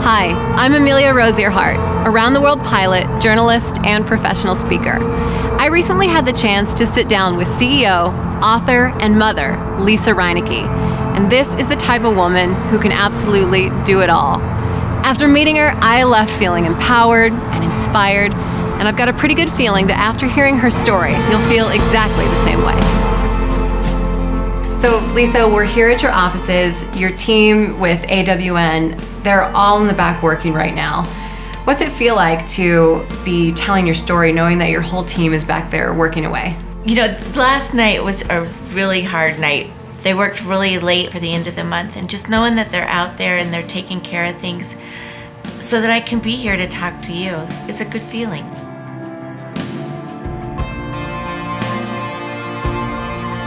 Hi, I'm Amelia Rose Earhart, around-the-world pilot, journalist, and professional speaker. I recently had the chance to sit down with CEO, author, and mother, Lisa Reinicke, and this is the type of woman who can absolutely do it all. After meeting her, I left feeling empowered and inspired, and I've got a pretty good feeling that after hearing her story, you'll feel exactly the same way. So, Lisa, we're here at your offices. Your team with AWN, they're all in the back working right now. What's it feel like to be telling your story knowing that your whole team is back there working away? You know, last night was a really hard night. They worked really late for the end of the month, and just knowing that they're out there and they're taking care of things so that I can be here to talk to you is a good feeling.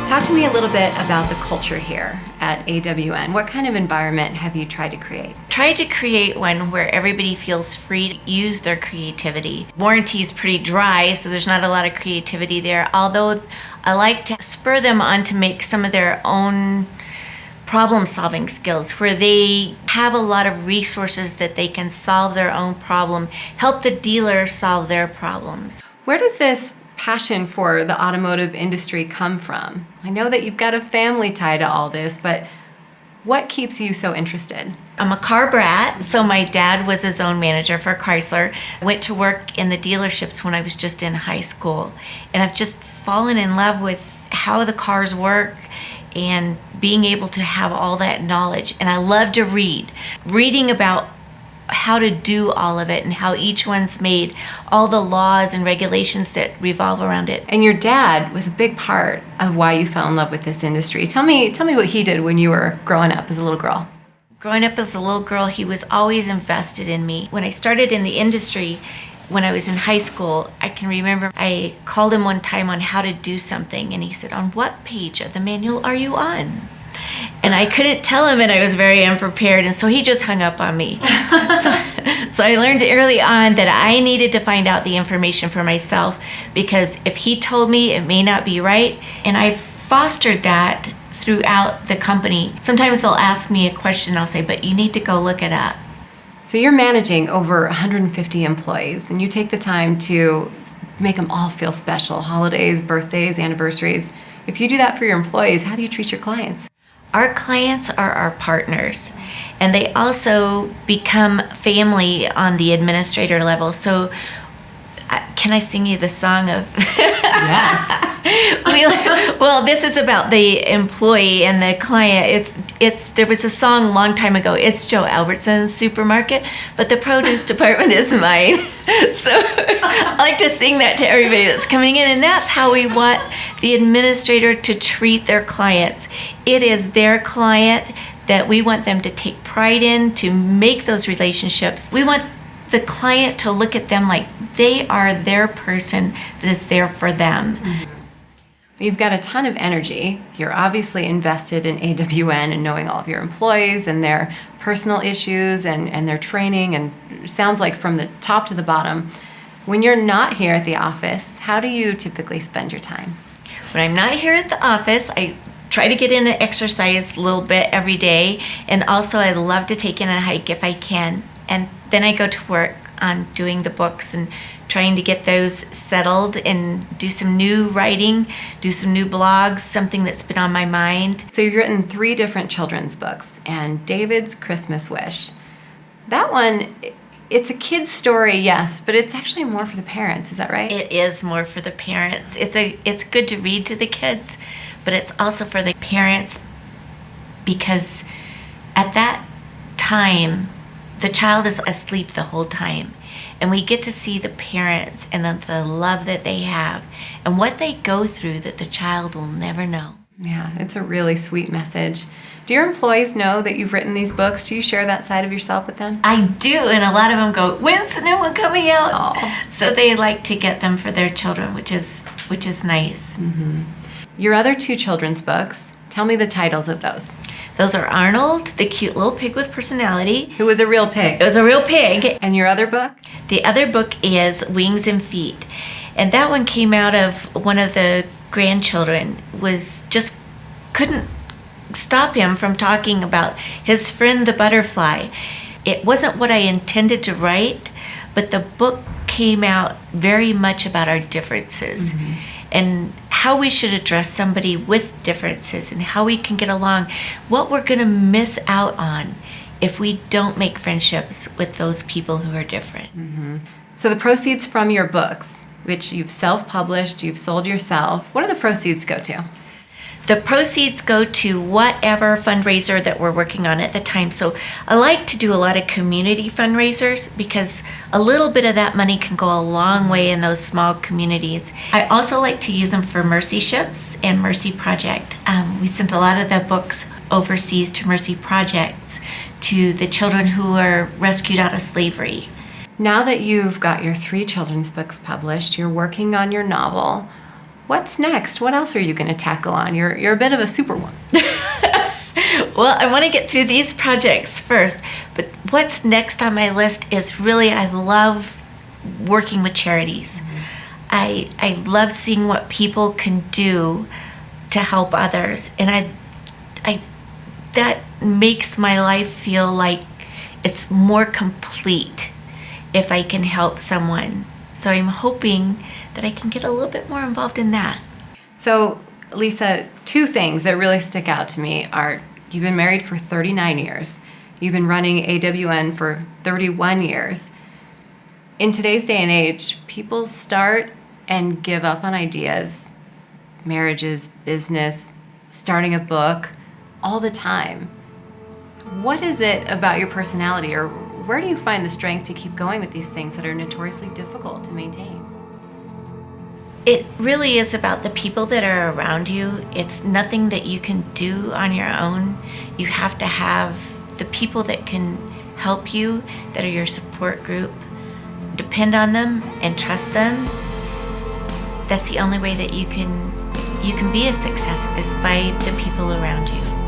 Talk to me a little bit about the culture here at AWN. What kind of environment have you tried to create? Try to create one where everybody feels free to use their creativity. Warranty is pretty dry, so there's not a lot of creativity there, although I like to spur them on to make some of their own problem-solving skills where they have a lot of resources that they can solve their own problem, help the dealer solve their problems. Where does this passion for the automotive industry come from? I know that you've got a family tie to all this, but what keeps you so interested? I'm a car brat, so my dad was his own manager for Chrysler. I went to work in the dealerships when I was just in high school, and I've just fallen in love with how the cars work and being able to have all that knowledge. And I love to reading about how to do all of it and how each one's made, all the laws and regulations that revolve around it. And your dad was a big part of why you fell in love with this industry. Tell me what he did when you were growing up as a little girl. Growing up as a little girl, he was always invested in me. When I started in the industry, when I was in high school, I can remember I called him one time on how to do something, and he said, "On what page of the manual are you on?" And I couldn't tell him, and I was very unprepared, and so he just hung up on me. So I learned early on that I needed to find out the information for myself, because if he told me, it may not be right, and I fostered that throughout the company. Sometimes they'll ask me a question, I'll say, "But you need to go look it up." So you're managing over 150 employees, and you take the time to make them all feel special, holidays, birthdays, anniversaries. If you do that for your employees, how do you treat your clients? Our clients are our partners, and they also become family on the administrator level. So can I sing you the song of... Yes. Well, this is about the employee and the client. There was a song a long time ago, "It's Joe Albertson's supermarket, but the produce department is mine." So I like to sing that to everybody that's coming in, and that's how we want the administrator to treat their clients. It is their client that we want them to take pride in, to make those relationships. We want the client to look at them like they are their person that is there for them. Mm-hmm. You've got a ton of energy. You're obviously invested in AWN and knowing all of your employees and their personal issues and their training, and it sounds like from the top to the bottom. When you're not here at the office, how do you typically spend your time? When I'm not here at the office, I try to get in and exercise a little bit every day, and also I love to take in a hike if I can. And then I go to work on doing the books and trying to get those settled and do some new writing, do some new blogs, something that's been on my mind. So you've written 3 different children's books, and David's Christmas Wish. That one, it's a kid's story, yes, but it's actually more for the parents. Is that right? It is more for the parents. It's good to read to the kids, but it's also for the parents, because at that time, the child is asleep the whole time, and we get to see the parents and the love that they have and what they go through that the child will never know. Yeah, it's a really sweet message. Do your employees know that you've written these books? Do you share that side of yourself with them? I do, and a lot of them go, "When's the new one coming out?" Oh. So they like to get them for their children, which is nice. Mm-hmm. Your other 2 children's books, tell me the titles of those. Those are Arnold, the cute little pig with personality. Who was a real pig. It was a real pig. And your other book? The other book is Wings and Feet. And that one came out of one of the grandchildren, couldn't stop him from talking about his friend the butterfly. It wasn't what I intended to write, but the book came out very much about our differences and how we should address somebody with differences and how we can get along, what we're going to miss out on if we don't make friendships with those people who are different. So the proceeds from your books, which you've self-published, you've sold yourself, what do the proceeds go to? The proceeds go to whatever fundraiser that we're working on at the time. So I like to do a lot of community fundraisers because a little bit of that money can go a long way in those small communities. I also like to use them for Mercy Ships and Mercy Project. We sent a lot of the books overseas to Mercy Projects, to the children who are rescued out of slavery. Now that you've got your 3 children's books published, you're working on your novel. What's next? What else are you going to tackle on? You're a bit of a superwoman. Well, I want to get through these projects first, but what's next on my list is really, I love working with charities. I love seeing what people can do to help others, and that makes my life feel like it's more complete if I can help someone. So I'm hoping that I can get a little bit more involved in that. So, Lisa, 2 things that really stick out to me are you've been married for 39 years. You've been running AWN for 31 years. In today's day and age, people start and give up on ideas, marriages, business, starting a book, all the time. What is it about your personality, or where do you find the strength to keep going with these things that are notoriously difficult to maintain? It really is about the people that are around you. It's nothing that you can do on your own. You have to have the people that can help you, that are your support group. Depend on them and trust them. That's the only way that you can be a success, is by the people around you.